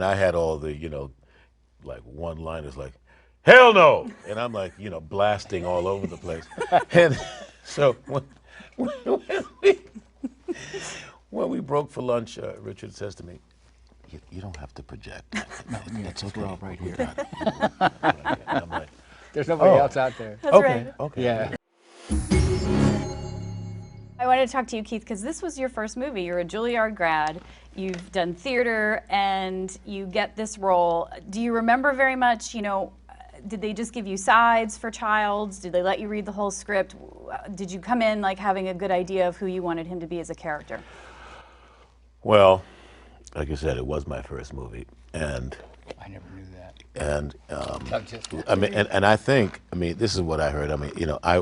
and I had all the, like one-liners like, hell no! And I'm like, blasting all over the place. And so when we broke for lunch, Richard says to me, you don't have to project. No, it's okay. We're all right here. And I'm like, there's nobody else out there. That's right. Okay. Yeah. I wanted to talk to you, Keith, because this was your first movie. You're a Juilliard grad. You've done theater, and you get this role. Do you remember very much, did they just give you sides for Childs? Did they let you read the whole script? Did you come in like having a good idea of who you wanted him to be as a character? Well, like I said, it was my first movie, and I never knew that. And and I think, this is what I heard.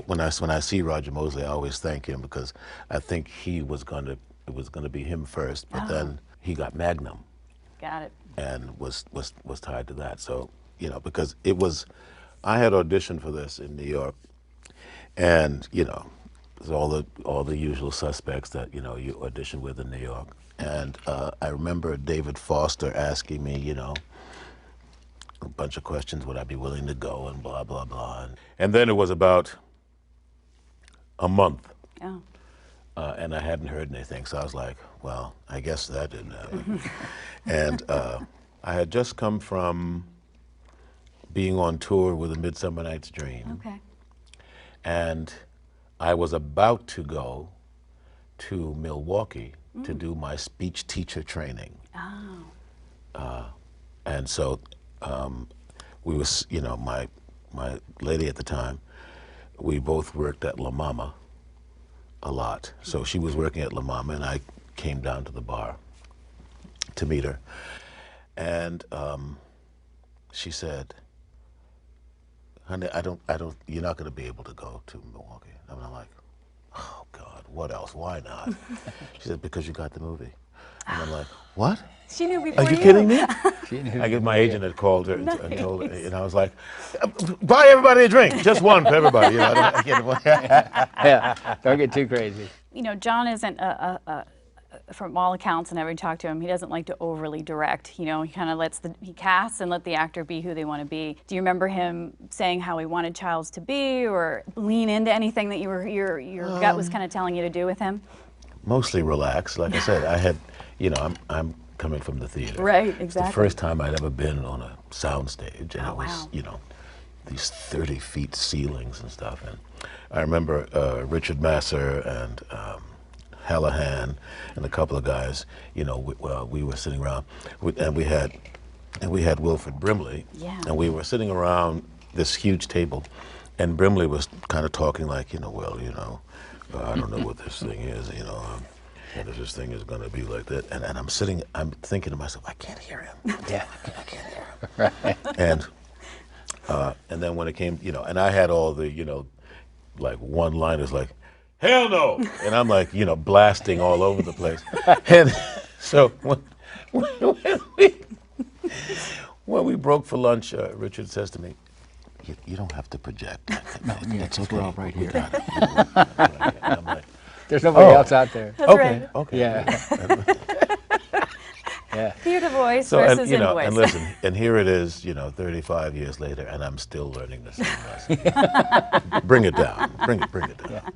When I see Roger Mosley, I always thank him because I think it was going to be him first, but then he got Magnum. Got it. And was tied to that. So, because I had auditioned for this in New York, and there's all the usual suspects that you audition with in New York. And I remember David Foster asking me, a bunch of questions, would I be willing to go, and blah, blah, blah. And then it was about a month, and I hadn't heard anything, so I was like, well, I guess that didn't happen. And I had just come from being on tour with A Midsummer Night's Dream. Okay. And I was about to go to Milwaukee to do my speech teacher training. And so we was, my lady at the time, we both worked at La Mama a lot. So she was working at La Mama, and I came down to the bar to meet her. And she said, honey, you're not going to be able to go to Milwaukee. And I'm like, oh God, what else? Why not? She said, because you got the movie. And I'm like, what? She knew before Are you kidding me? She knew. I guess my agent had called her and told her, and I was like, buy everybody a drink, just one for everybody. Yeah, don't get too crazy. John isn't from all accounts, and every talk to him, he doesn't like to overly direct. He kind of he casts and let the actor be who they want to be. Do you remember him saying how he wanted Childs to be, or lean into anything that your gut was kind of telling you to do with him? Mostly relaxed. Like I said, I had, I'm coming from the theater. Right, exactly. It's the first time I'd ever been on a sound stage, and it was, wow. These 30 feet ceilings and stuff. And I remember Richard Masser and Hallahan and a couple of guys, we were sitting around, and we had Wilford Brimley, and we were sitting around this huge table, and Brimley was kind of talking like, I don't know what this thing is, and if this thing is going to be like that, and I'm thinking to myself, I can't hear him. Yeah, I can't hear him. Right. And then when it came, and I had all the, like one-liners like, hell no! And I'm like, blasting all over the place. And so when we broke for lunch, Richard says to me, you don't have to project. No, it's okay. We're all right here. And I'm like, there's nobody else out there. That's right. Okay. Yeah. Yeah. Theater voice So, versus and, invoice. and listen, and here it is, 35 years later, and I'm still learning the same lesson. Bring it down. Bring it down. Yeah.